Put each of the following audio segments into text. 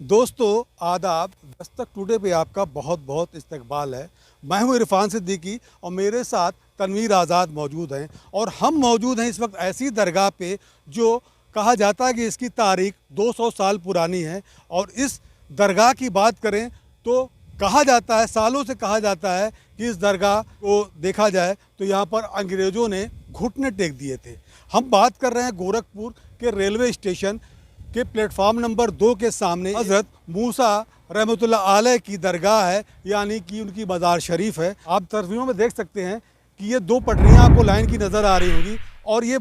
दोस्तों आदाब। दस्तक टुडे पे आपका बहुत बहुत इस्तकबाल है। मैं हूं इरफान सिद्दीकी और मेरे साथ तनवीर आज़ाद मौजूद हैं और हम मौजूद हैं इस वक्त ऐसी दरगाह पे जो कहा जाता है कि इसकी तारीख 200 साल पुरानी है। और इस दरगाह की बात करें तो कहा जाता है, सालों से कहा जाता है कि इस दरगाह को देखा जाए तो यहाँ पर अंग्रेज़ों ने घुटने टेक दिए थे। हम बात कर रहे हैं गोरखपुर के रेलवे स्टेशन के प्लेटफार्म नंबर 2 के सामने हज़रत मूसा रहमतुल्लाह अलैह की दरगाह है, यानी कि उनकी मज़ार शरीफ है। आप तस्वीरों में देख सकते हैं कि ये दो पटरियाँ आपको लाइन की नज़र आ रही होंगी और ये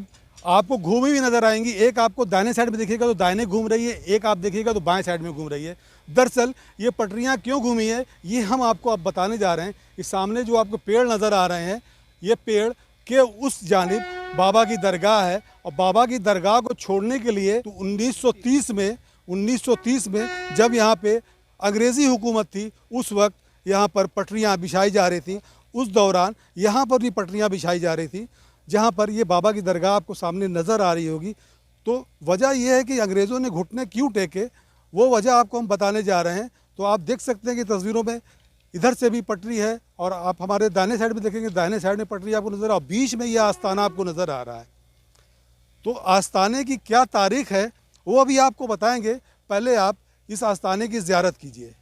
आपको घूमी हुई नज़र आएंगी। एक आपको दाहिने साइड में देखिएगा तो दाहिने घूम रही है, एक आप देखिएगा तो बाएं साइड में घूम रही है। दरअसल ये पटरियाँ क्यों घूमी है ये हम आपको अब बताने जा रहे हैं। इस सामने जो आपको पेड़ नज़र आ रहे हैं, ये पेड़ के उस जानिब बाबा की दरगाह है। और बाबा की दरगाह को छोड़ने के लिए तो 1930 में जब यहाँ पे अंग्रेज़ी हुकूमत थी, उस वक्त यहाँ पर पटरियाँ बिछाई जा रही थी। उस दौरान यहाँ पर भी पटरियाँ बिछाई जा रही थी, जहाँ पर ये बाबा की दरगाह आपको सामने नज़र आ रही होगी। तो वजह यह है कि अंग्रेज़ों ने घुटने क्यों टेके, वो वजह आपको हम बताने जा रहे हैं। तो आप देख सकते हैं कि तस्वीरों में इधर से भी पटरी है और आप हमारे दाहिने साइड में देखेंगे, दाहिने साइड में पटरी आपको नज़र आ, बीच में यह आस्थाना आपको नज़र आ रहा है। तो आस्थाने की क्या तारीख है वो अभी आपको बताएंगे। पहले आप इस आस्थाने की ज़ियारत कीजिए।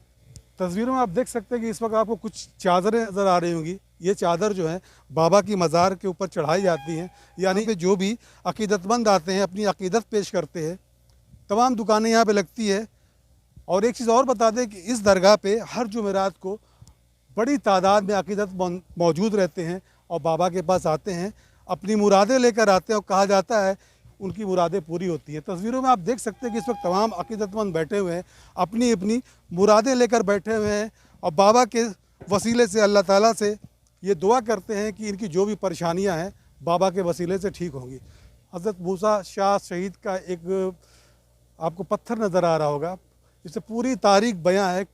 तस्वीरों में आप देख सकते हैं कि इस वक्त आपको कुछ चादरें नज़र आ रही होंगी। ये चादर जो है बाबा की मज़ार के ऊपर चढ़ाई जाती हैं, यानी कि जो भी अकीदतमंद आते हैं अपनी अकीदत पेश करते हैं। तमाम दुकानें यहाँ पे लगती है। और एक चीज़ और बता दें कि इस दरगाह पे हर जुमेरात को बड़ी तादाद में अकीदतमंद मौजूद रहते हैं और बाबा के पास आते हैं, अपनी मुरादें लेकर आते हैं और कहा जाता है उनकी मुरादें पूरी होती हैं। तस्वीरों में आप देख सकते हैं कि इस वक्त तमाम अकीदतमंद बैठे हुए हैं, अपनी अपनी मुरादें लेकर बैठे हुए हैं और बाबा के वसीले से अल्लाह ताला से ये दुआ करते हैं कि इनकी जो भी परेशानियां हैं बाबा के वसीले से ठीक होंगी। हज़रत मूसा शाह शहीद का एक आपको पत्थर नज़र आ रहा होगा, इससे पूरी तारीख बयां है।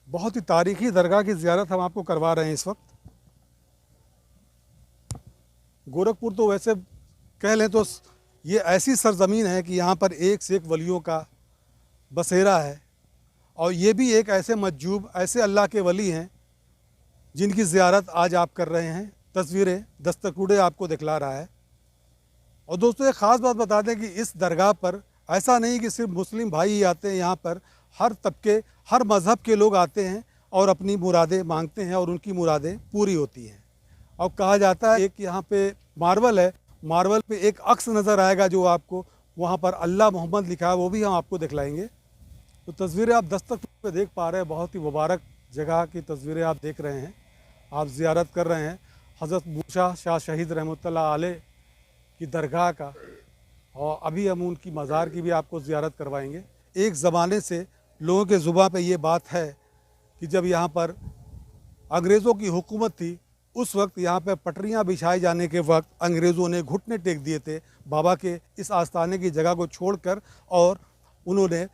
बहुत ही तारीखी दरगाह की ज़ियारत हम आपको करवा रहे हैं इस वक्त। गोरखपुर तो वैसे कह लें तो ये ऐसी सरज़मीन है कि यहाँ पर एक से एक वलियों का बसेरा है। और ये भी एक ऐसे मज्जूब, ऐसे अल्लाह के वली हैं जिनकी ज़ियारत आज आप कर रहे हैं। तस्वीरें दस्तक टुडे आपको दिखला रहा है। और दोस्तों एक ख़ास बात बता दें कि इस दरगाह पर ऐसा नहीं कि सिर्फ मुस्लिम भाई ही आते हैं, यहाँ पर हर तबके, हर मज़हब के लोग आते हैं और अपनी मुरादें मांगते हैं और उनकी मुरादें पूरी होती हैं। और कहा जाता है एक यहाँ पे मार्बल है, मार्बल पे एक अक्स नज़र आएगा जो आपको वहाँ पर अल्लाह मोहम्मद लिखा है, वो भी हम आपको दिखलाएंगे। तो तस्वीरें आप दस्तक पे देख पा रहे हैं, बहुत ही मुबारक जगह की तस्वीरें आप देख रहे हैं। आप ज़ियारत कर रहे हैं हज़रत मूसा शाह शहीद रहमतुल्लाह अलैह की दरगाह का, और अभी हम उनकी मज़ार की भी आपको ज़ियारत करवाएंगे। एक ज़माने से लोगों के ज़ुबान पे ये बात है कि जब यहाँ पर अंग्रेज़ों की हुकूमत थी, उस वक्त यहाँ पे पटरियाँ बिछाए जाने के वक्त अंग्रेज़ों ने घुटने टेक दिए थे बाबा के इस आस्थाने की जगह को छोड़कर, और उन्होंने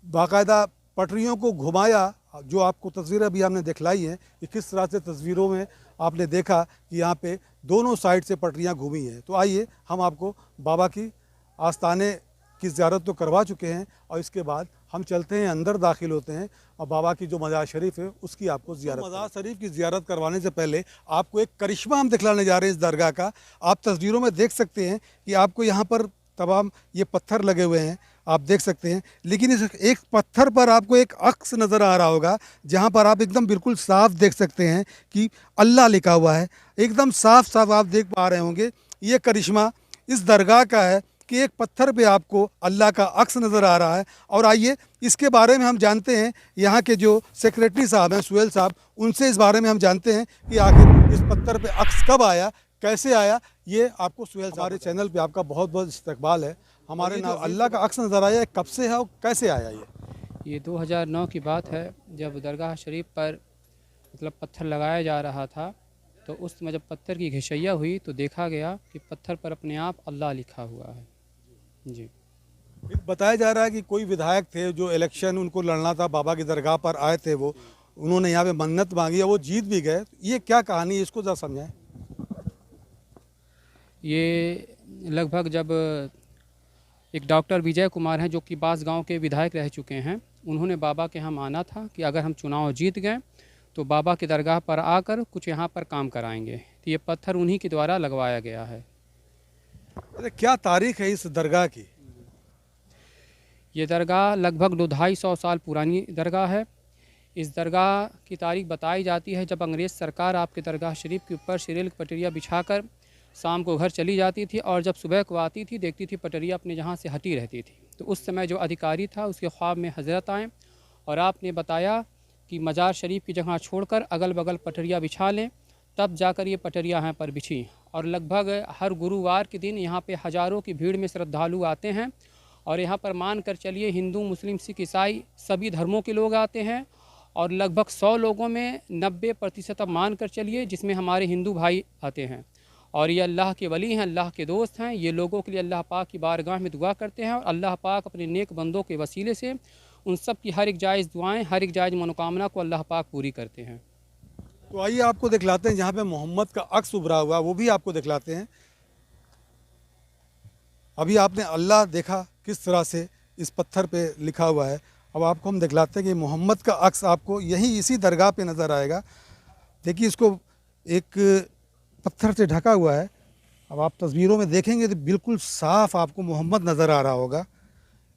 बाकायदा पटरियों को घुमाया। जो आपको तस्वीरें अभी हमने दिखलाई हैं कि किस तरह से तस्वीरों में आपने देखा कि यहाँ पे दोनों साइड से पटरियाँ घूमी हैं। तो आइए हम आपको बाबा की आस्थाने की ज़ियारत तो करवा चुके हैं और इसके बाद हम चलते हैं, अंदर दाखिल होते हैं और बाबा की जो मज़ार शरीफ है उसकी आपको ज़ियारत। मज़ार शरीफ की ज़ियारत करवाने से पहले आपको एक करिश्मा हम दिखलाने जा रहे हैं इस दरगाह का। आप तस्वीरों में देख सकते हैं कि आपको यहाँ पर तमाम ये पत्थर लगे हुए हैं, आप देख सकते हैं। लेकिन इस एक पत्थर पर आपको एक अक्स नज़र आ रहा होगा, जहाँ पर आप एकदम बिल्कुल साफ देख सकते हैं कि अल्लाह लिखा हुआ है। एकदम साफ साफ आप देख पा रहे होंगे। ये करिश्मा इस दरगाह का है कि एक पत्थर पे आपको अल्लाह का अक्स नज़र आ रहा है। और आइए इसके बारे में हम जानते हैं, यहाँ के जो सेक्रेटरी साहब हैं सुहेल साहब, उनसे इस बारे में हम जानते हैं कि आखिर इस पत्थर पे अक्स कब आया, कैसे आया। ये आपको सुहेल साहब, हमारे चैनल पे आपका बहुत बहुत इस्तकबाल है। हमारे जो अल्लाह का अक्स नज़र आया कब से है और कैसे आया? ये 2009 की बात है, जब दरगाह शरीफ पर मतलब पत्थर लगाया जा रहा था, तो उस समय जब पत्थर की घिसैया हुई तो देखा गया कि पत्थर पर अपने आप अल्लाह लिखा हुआ है। जी। बताया जा रहा है कि कोई विधायक थे जो इलेक्शन उनको लड़ना था, बाबा की दरगाह पर आए थे, वो उन्होंने यहाँ पे मन्नत मांगी और वो जीत भी गए। ये क्या कहानी है, इसको ज़रा समझाएं। ये लगभग जब एक डॉक्टर विजय कुमार हैं जो कि बास गांव के विधायक रह चुके हैं, उन्होंने बाबा के यहाँ माना था कि अगर हम चुनाव जीत गए तो बाबा की दरगाह पर आकर कुछ यहाँ पर काम कराएंगे। तो ये पत्थर उन्हीं के द्वारा लगवाया गया है। अरे क्या तारीख है इस दरगाह की? ये दरगाह लगभग 200-250 साल पुरानी दरगाह है। इस दरगाह की तारीख बताई जाती है जब अंग्रेज़ सरकार आपके दरगाह शरीफ के ऊपर रेल की पटरिया बिछाकर शाम को घर चली जाती थी, और जब सुबह को आती थी देखती थी पटरिया अपने जहाँ से हटी रहती थी। तो उस समय जो अधिकारी था उसके ख्वाब में हज़रत आए और आपने बताया कि मज़ार शरीफ की जगह छोड़कर अगल बगल पटरिया बिछा लें, तब जाकर ये पटरिया यहाँ पर बिछी। और लगभग हर गुरुवार के दिन यहाँ पे हज़ारों की भीड़ में श्रद्धालु आते हैं, और यहाँ पर मान कर चलिए हिंदू, मुस्लिम, सिख, ईसाई सभी धर्मों के लोग आते हैं। और लगभग 100 लोगों में 90% अब मान कर चलिए जिसमें हमारे हिंदू भाई आते हैं। और ये अल्लाह के वली हैं, अल्लाह के दोस्त हैं। ये लोगों के लिए अल्लाह पाक की बारगाह में दुआ करते हैं, और अल्लाह पाक अपने नेक बंदों के वसीले से उन सब की हर एक जायज़ दुआएं, हर एक जायज़ मनोकामना को अल्लाह पाक पूरी करते हैं। तो आइए आपको दिखलाते हैं जहाँ पे मोहम्मद का अक्स उभरा हुआ, वो भी आपको दिखलाते हैं। अभी आपने अल्लाह देखा किस तरह से इस पत्थर पे लिखा हुआ है, अब आपको हम दिखलाते हैं कि मोहम्मद का अक्स आपको यही इसी दरगाह पे नज़र आएगा। देखिए इसको एक पत्थर से ढका हुआ है। अब आप तस्वीरों में देखेंगे तो बिल्कुल साफ आपको मोहम्मद नज़र आ रहा होगा।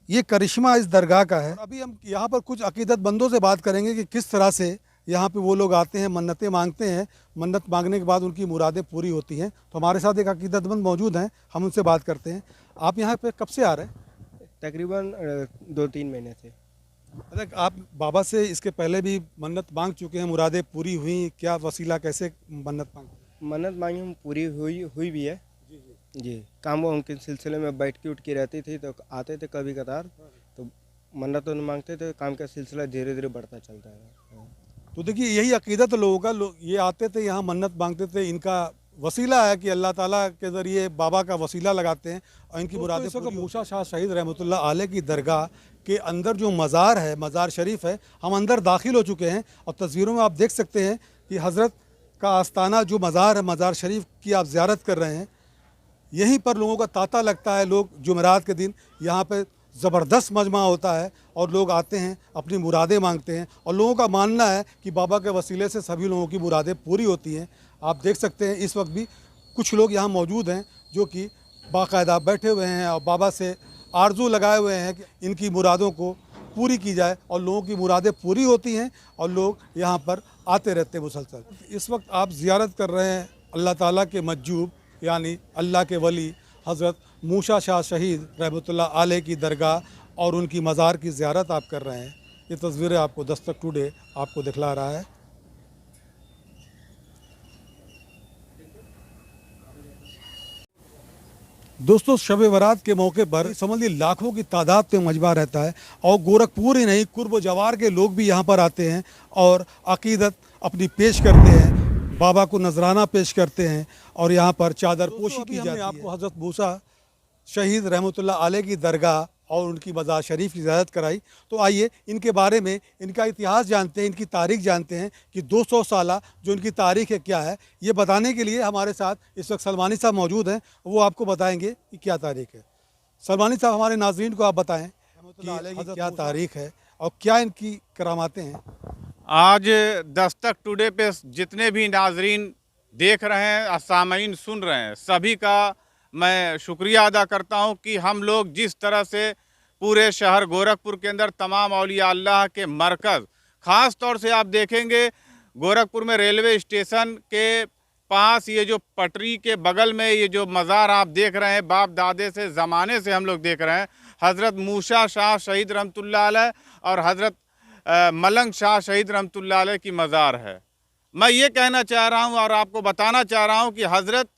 ये करिश्मा इस दरगाह का है। अभी हम यहाँ पर कुछ अकीदतमंदों से बात करेंगे कि किस तरह से यहाँ पे वो लोग आते हैं, मन्नतें मांगते हैं, मन्नत मांगने के बाद उनकी मुरादें पूरी होती हैं। तो हमारे साथ एक अकीदतमंद मौजूद हैं, हम उनसे बात करते हैं। आप यहाँ पे कब से आ रहे हैं? तकरीबन 2-3 महीने से। अच्छा, आप बाबा से इसके पहले भी मन्नत मांग चुके हैं, मुरादें पूरी हुई? क्या वसीला, कैसे मन्नत मांगी? मन्नत मांगी हम पूरी हुई भी है जी। काम वो उनके सिलसिले में बैठकी उठकी रहती थी तो आते थे कभी कतार, तो मन्नत मांगते थे। काम का सिलसिला धीरे धीरे बढ़ता चलता है। तो देखिए यही अकीदत लोगों का, ये आते थे यहाँ मन्नत मांगते थे, इनका वसीला है कि अल्लाह ताला के ज़रिए बाबा का वसीला लगाते हैं और इनकी मुरादें पूरी। मूसा शाह शहीद रहमतुल्लाह अलैह की दरगाह के अंदर जो मज़ार है, मज़ार शरीफ है, हम अंदर दाखिल हो चुके हैं और तस्वीरों में आप देख सकते हैं कि हज़रत का आस्ताना जो मज़ार है, मज़ार शरीफ की आप ज़ियारत कर रहे हैं। यहीं पर लोगों का तांता लगता है। लोग जुमेरात के दिन यहाँ पे ज़बरदस्त मजमा होता है और लोग आते हैं, अपनी मुरादें मांगते हैं, और लोगों का मानना है कि बाबा के वसीले से सभी लोगों की मुरादें पूरी होती हैं। आप देख सकते हैं इस वक्त भी कुछ लोग यहाँ मौजूद हैं जो कि बाकायदा बैठे हुए हैं और बाबा से आरजू लगाए हुए हैं कि इनकी मुरादों को पूरी की जाए, और लोगों की मुरादें पूरी होती हैं और लोग यहाँ पर आते रहते हैं मुसलसल। इस वक्त आप ज़ियारत कर रहे हैं अल्लाह ताला के मज्जूब यानी अल्लाह के वली हज़रत मूसा शाह शहीद रहमतुल्लाह अलैह की दरगाह और उनकी मज़ार की ज़ियारत आप कर रहे हैं। ये तस्वीरें आपको दस्तक टुडे आपको दिखला रहा है। दोस्तों, शब बरात के मौके पर समझ लीजिए लाखों की तादाद में मजमा रहता है, और गोरखपुर ही नहीं, कुर्ब जवार के लोग भी यहाँ पर आते हैं और अकीदत अपनी पेश करते हैं, बाबा को नजराना पेश करते हैं, और यहाँ पर चादर पोशी की जाती है। आपको हज़रत मूसा शहीद रहमतुल्लाह अलैह की दरगाह और उनकी मज़ार शरीफ की ज़ियारत कराई। तो आइए इनके बारे में, इनका इतिहास जानते हैं, इनकी तारीख़ जानते हैं कि 200 साला जो इनकी तारीख़ है क्या है। ये बताने के लिए हमारे साथ इस वक्त सलमानी साहब मौजूद हैं, वो आपको बताएंगे कि क्या तारीख़ है। सलमानी साहब, हमारे नाज़रीन को आप बताएं कि क्या तारीख़ है और क्या इनकी करामातें हैं। आज दस्तक टुडे पे जितने भी नाजरीन देख रहे हैं, सामाईन सुन रहे हैं, सभी का मैं शुक्रिया अदा करता हूं कि हम लोग जिस तरह से पूरे शहर गोरखपुर के अंदर तमाम औलिया अल्लाह के मरकज़, ख़ास तौर से आप देखेंगे गोरखपुर में रेलवे स्टेशन के पास ये जो पटरी के बगल में ये जो मज़ार आप देख रहे हैं, बाप दादे से ज़माने से हम लोग देख रहे हैं, हज़रत मूसा शाह शहीद रहमतुल्लाह अलैह और हज़रत मलंग शाह शहीद रहमतुल्लाह अलैह की मज़ार है। मैं ये कहना चाह रहा हूँ और आपको बताना चाह रहा हूँ कि हज़रत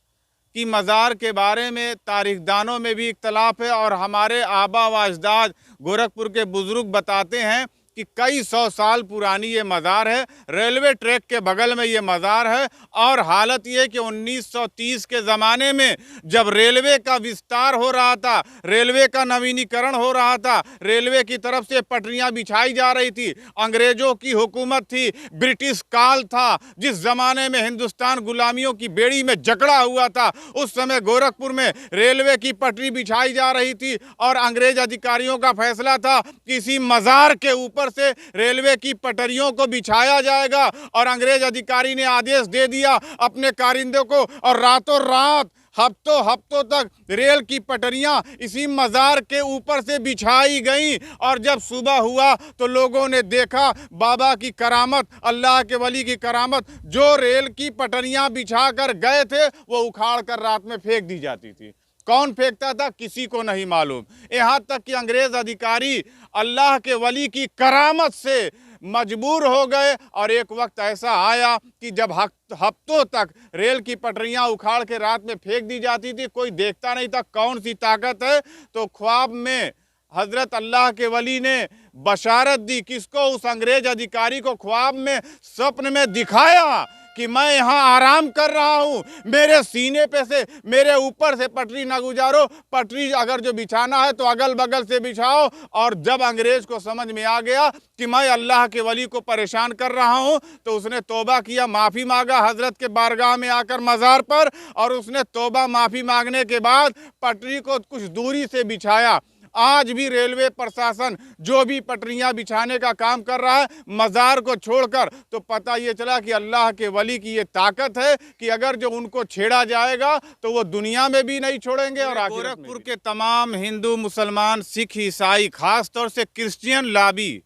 की मज़ार के बारे में तारीखदानों में भी इख्तलाफ है, और हमारे आबा व अजदाद गोरखपुर के बुज़ुर्ग बताते हैं कि कई सौ साल पुरानी ये मज़ार है। रेलवे ट्रैक के बगल में ये मज़ार है और हालत ये कि 1930 के ज़माने में जब रेलवे का विस्तार हो रहा था, रेलवे का नवीनीकरण हो रहा था, रेलवे की तरफ से पटरियां बिछाई जा रही थी, अंग्रेजों की हुकूमत थी, ब्रिटिश काल था, जिस ज़माने में हिंदुस्तान गुलामियों की बेड़ी में जकड़ा हुआ था, उस समय गोरखपुर में रेलवे की पटरी बिछाई जा रही थी और अंग्रेज अधिकारियों का फैसला था कि इसी मज़ार के ऊपर से रेलवे की पटरियों को बिछाया जाएगा। और अंग्रेज अधिकारी ने आदेश दे दिया अपने कारिंदों को और रातों रात हफ्तों तक रेल की पटरियां इसी मज़ार के ऊपर से बिछाई गईं। और जब सुबह हुआ तो लोगों ने देखा बाबा की करामत, अल्लाह के वली की करामत। जो रेल की पटरियां बिछा कर गए थे वो उखाड़ कर रात में फेंक दी जाती थी। कौन फेंकता था किसी को नहीं मालूम। यहाँ तक कि अंग्रेज अधिकारी अल्लाह के वली की करामत से मजबूर हो गए और एक वक्त ऐसा आया कि जब हफ्तों तक रेल की पटरियां उखाड़ के रात में फेंक दी जाती थी, कोई देखता नहीं था कौन सी ताकत है। तो ख्वाब में हजरत अल्लाह के वली ने बशारत दी, किसको? उस अंग्रेज अधिकारी को ख्वाब में, स्वप्न में दिखाया कि मैं यहाँ आराम कर रहा हूँ, मेरे सीने पे से, मेरे ऊपर से पटरी ना गुजारो, पटरी अगर जो बिछाना है तो अगल बगल से बिछाओ। और जब अंग्रेज को समझ में आ गया कि मैं अल्लाह के वली को परेशान कर रहा हूँ तो उसने तौबा किया, माफ़ी मांगा हजरत के बारगाह में आकर मज़ार पर। और उसने तौबा माफ़ी मांगने के बाद पटरी को कुछ दूरी से बिछाया। आज भी रेलवे प्रशासन जो भी पटरियां बिछाने का काम कर रहा है मज़ार को छोड़कर, तो पता ये चला कि अल्लाह के वली की ये ताकत है कि अगर जो उनको छेड़ा जाएगा तो वो दुनिया में भी नहीं छोड़ेंगे। और गोरखपुर के तमाम हिंदू, मुसलमान, सिख, ईसाई, खास तौर से क्रिश्चियन लॉबी,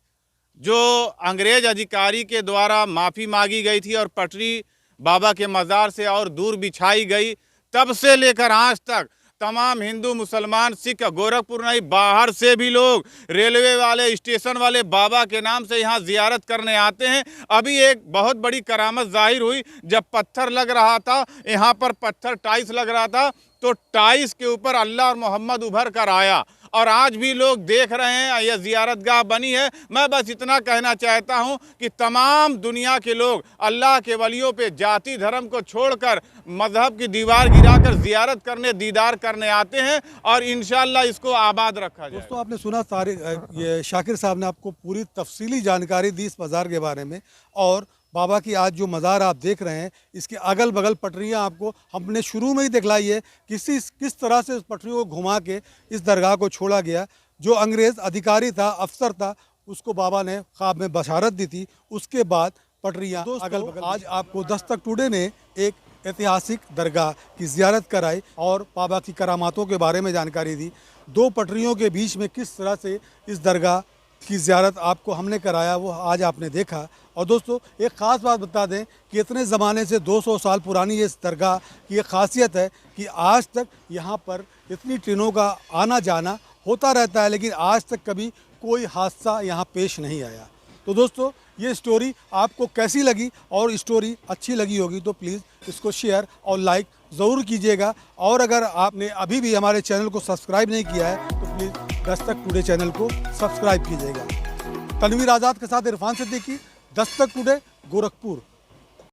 जो अंग्रेज अधिकारी के द्वारा माफ़ी मांगी गई थी और पटरी बाबा के मज़ार से और दूर बिछाई गई, तब से लेकर आज तक तमाम हिंदू, मुसलमान, सिख, गोरखपुर नहीं बाहर से भी लोग, रेलवे वाले, स्टेशन वाले बाबा के नाम से यहाँ ज़ियारत करने आते हैं। अभी एक बहुत बड़ी करामत जाहिर हुई, जब पत्थर लग रहा था, यहाँ पर पत्थर टाइल्स लग रहा था, तो टाइल्स के ऊपर अल्लाह और मोहम्मद उभर कर आया और आज भी लोग देख रहे हैं। यह ज़ियारतगाह बनी है। मैं बस इतना कहना चाहता हूं कि तमाम दुनिया के लोग अल्लाह के वलियों पे जाति धर्म को छोड़कर मजहब की दीवार गिराकर ज़ियारत करने, दीदार करने आते हैं और इंशाअल्लाह इसको आबाद रखा जाए। दोस्तों, आपने सुना ये शाकिर साहब ने आपको पूरी तफसीली जानकारी दी इस मज़ार के बारे में। और बाबा की आज जो मज़ार आप देख रहे हैं, इसके अगल बगल पटरियां आपको हमने शुरू में ही दिखलाई है किस तरह से उस पटरियों को घुमा के इस दरगाह को छोड़ा गया। जो अंग्रेज़ अधिकारी था, अफसर था, उसको बाबा ने ख्वाब में बशारत दी थी। उसके बाद पटरियां अगल बगल। आज आपको दस्तक टुडे ने एक ऐतिहासिक दरगाह की ज़ियारत कराई और बाबा की करामातों के बारे में जानकारी दी। दो पटरियों के बीच में किस तरह से इस दरगाह की ज़ियारत आपको हमने कराया, वो आज आपने देखा। और दोस्तों, एक ख़ास बात बता दें कि इतने ज़माने से 200 साल पुरानी ये इस दरगाह की एक ख़ासियत है कि आज तक यहाँ पर इतनी ट्रेनों का आना जाना होता रहता है, लेकिन आज तक कभी कोई हादसा यहाँ पेश नहीं आया। तो दोस्तों, ये स्टोरी आपको कैसी लगी? और स्टोरी अच्छी लगी होगी तो प्लीज़ इसको शेयर और लाइक ज़रूर कीजिएगा। और अगर आपने अभी भी हमारे चैनल को सब्सक्राइब नहीं किया है तो प्लीज़ दस्तक टुडे चैनल को सब्सक्राइब कीजिएगा। तनवीर आज़ाद के साथ इरफान सिद्दीकी, दस्तक टुडे, गोरखपुर।